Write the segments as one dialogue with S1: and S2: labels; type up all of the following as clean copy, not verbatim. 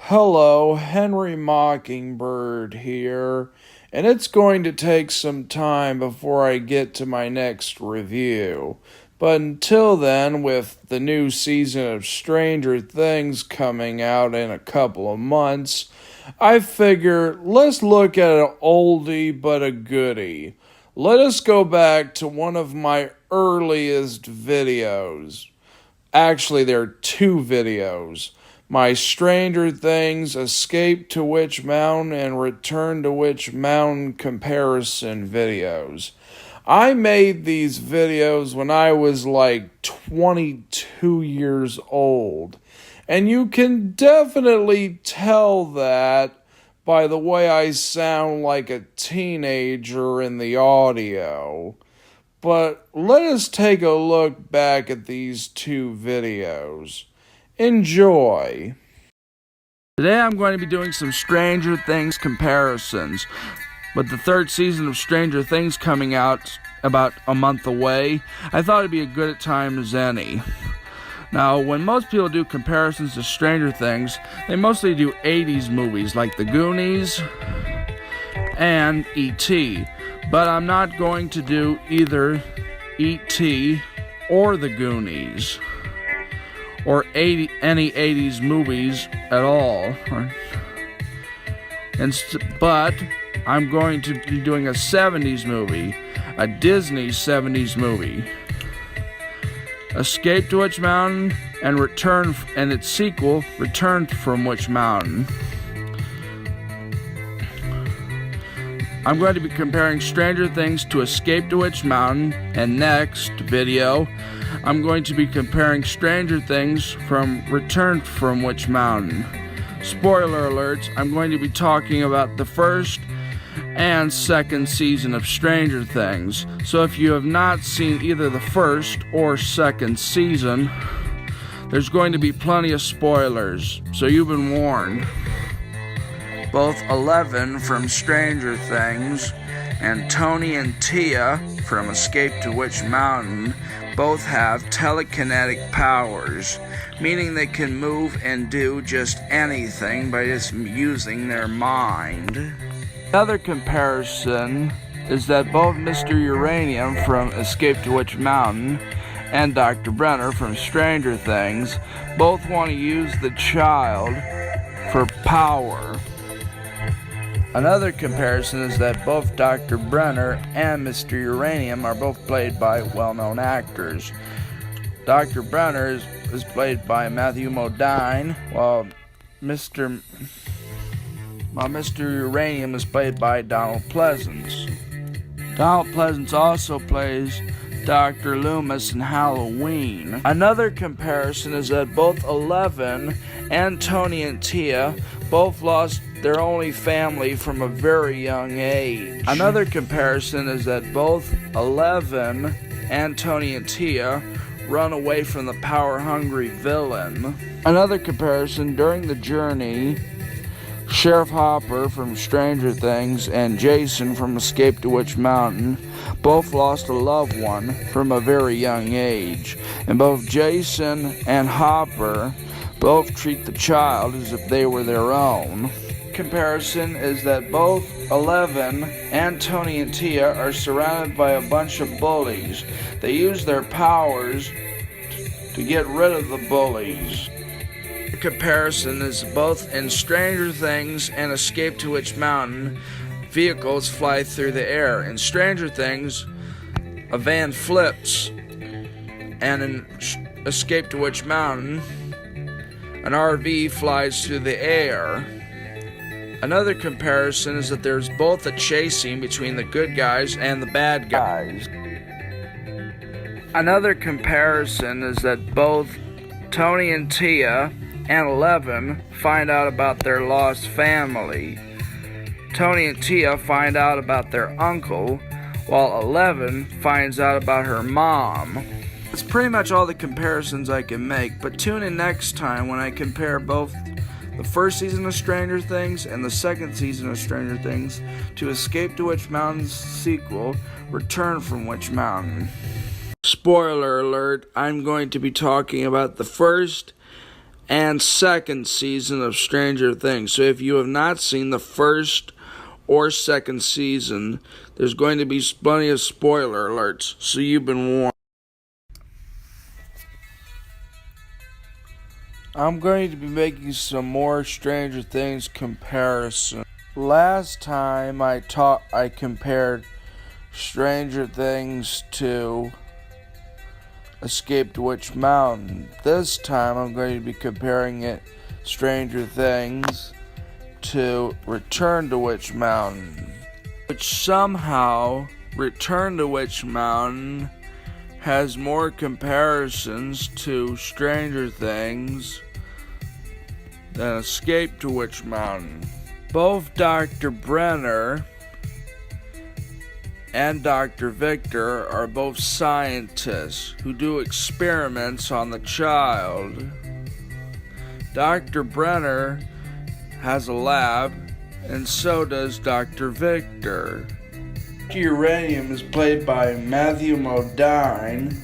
S1: Hello, Henry Mockingbird here, and it's going to take some time before I get to my next review. But until then, with the new season of Stranger Things coming out in a couple of months, I figure let's look at an oldie but a goodie. Let us go back to one of my earliest videos. Actually, there are two videos. My Stranger Things Escape to Witch Mountain and Return to Witch Mountain comparison videos. I made these videos when I was like 22 years old. And you can definitely tell that by the way I sound like a teenager in the audio. But let us take a look back at these two videos. Enjoy. Today I'm going to be doing some Stranger Things comparisons. With the third season of Stranger Things coming out about a month away, I thought it'd be as good a time as any. Now, when most people do comparisons to Stranger Things, they mostly do 80s movies like The Goonies and E.T. But I'm not going to do either E.T. or The Goonies, or any 80s movies at all. But I'm going to be doing a 70s movie, a Disney 70s movie. Escape to Witch Mountain and its sequel, Return from Witch Mountain. I'm going to be comparing Stranger Things to Escape to Witch Mountain, and next video, I'm going to be comparing Stranger Things from Return from Witch Mountain. Spoiler alerts, I'm going to be talking about the first and second season of Stranger Things. So if you have not seen either the first or second season, there's going to be plenty of spoilers, so you've been warned. Both Eleven from Stranger Things and Tony and Tia from Escape to Witch Mountain both have telekinetic powers, meaning they can move and do just anything by just using their mind. Another comparison is that both Mr. Uranium from Escape to Witch Mountain and Dr. Brenner from Stranger Things both want to use the child for power. Another comparison is that both Dr. Brenner and Mr. Uranium are both played by well-known actors. Dr. Brenner is played by Matthew Modine, while Mr. Uranium is played by Donald Pleasence. Donald Pleasence also plays Dr. Loomis in Halloween. Another comparison is that both Eleven and Tony and Tia both lost their only family from a very young age. Another comparison is that both Eleven and Tony and Tia run away from the power-hungry villain. Another comparison, during the journey, Sheriff Hopper from Stranger Things and Jason from Escape to Witch Mountain both lost a loved one from a very young age, and both Jason and Hopper both treat the child as if they were their own. Comparison is that both Eleven and Tony and Tia are surrounded by a bunch of bullies. They use their powers to get rid of the bullies. The comparison is both in Stranger Things and Escape to Witch Mountain, vehicles fly through the air. In Stranger Things, a van flips, and in Escape to Witch Mountain, an RV flies through the air. Another comparison is that there's both a chase scene between the good guys and the bad guys. Another comparison is that both Tony and Tia and Eleven find out about their lost family. Tony and Tia find out about their uncle, while Eleven finds out about her mom. That's pretty much all the comparisons I can make, but tune in next time when I compare both the first season of Stranger Things and the second season of Stranger Things to Escape to Witch Mountain's sequel, Return from Witch Mountain. Spoiler alert, I'm going to be talking about the first and second season of Stranger Things. So if you have not seen the first or second season, there's going to be plenty of spoiler alerts, so you've been warned. I'm going to be making some more Stranger Things comparisons. Last time I compared Stranger Things to Escape to Witch Mountain. This time I'm going to be comparing Stranger Things to Return to Witch Mountain, which somehow Return to Witch Mountain has more comparisons to Stranger Things than Escape to Witch Mountain. Both Dr. Brenner and Dr. Victor are both scientists who do experiments on the child. Dr. Brenner has a lab, and so does Dr. Victor. Dr. Uranium is played by Matthew Modine,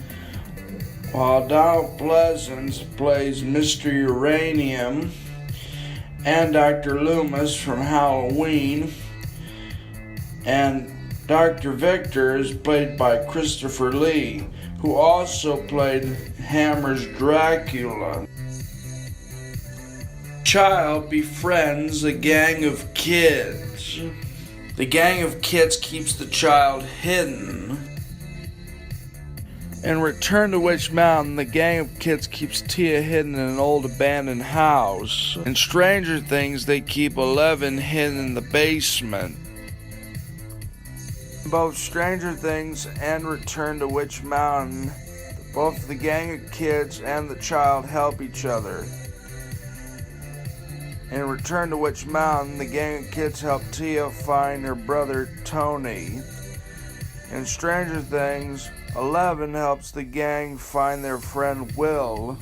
S1: while Donald Pleasence plays Mr. Uranium, and Dr. Loomis from Halloween, and Dr. Victor is played by Christopher Lee, who also played Hammer's Dracula. Child befriends a gang of kids. The gang of kids keeps the child hidden. In Return to Witch Mountain, the gang of kids keeps Tia hidden in an old abandoned house. In Stranger Things, they keep 11 hidden in the basement. Both Stranger Things and Return to Witch Mountain, both the gang of kids and the child help each other. In Return to Witch Mountain, the gang of kids help Tia find her brother Tony. In Stranger Things, 11 helps the gang find their friend Will.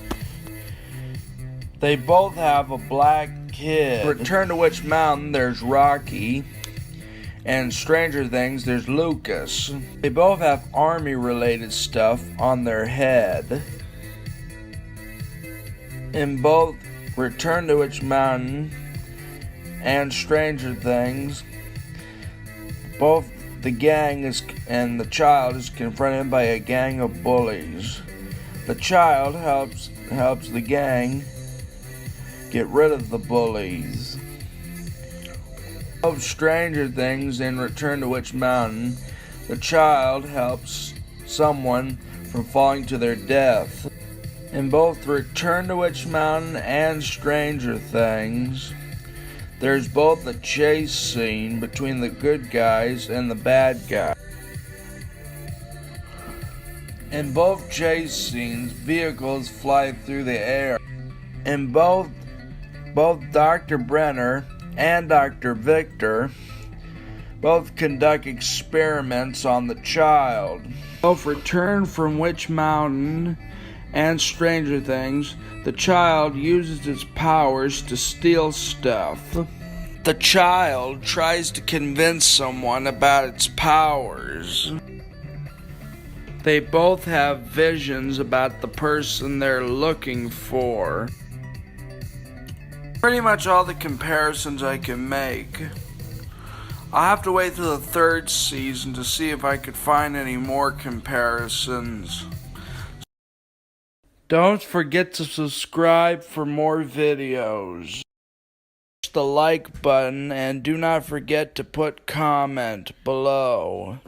S1: They both have a black kid. Return to Witch Mountain, there's Rocky. And Stranger Things, there's Lucas. They both have army-related stuff on their head. In both Return to Witch Mountain and Stranger Things, both the gang and the child is confronted by a gang of bullies. The child helps the gang get rid of the bullies. Of Stranger Things and Return to Witch Mountain, the child helps someone from falling to their death. In both Return to Witch Mountain and Stranger Things, there's both a chase scene between the good guys and the bad guys. In both chase scenes, vehicles fly through the air. In both Dr. Brenner and Dr. Victor both conduct experiments on the child. Both Return from Witch Mountain and Stranger Things, the child uses its powers to steal stuff. The child tries to convince someone about its powers. They both have visions about the person they're looking for. Pretty much all the comparisons I can make. I'll have to wait till the third season to see if I could find any more comparisons. Don't forget to subscribe for more videos. Push the like button and do not forget to put comment below.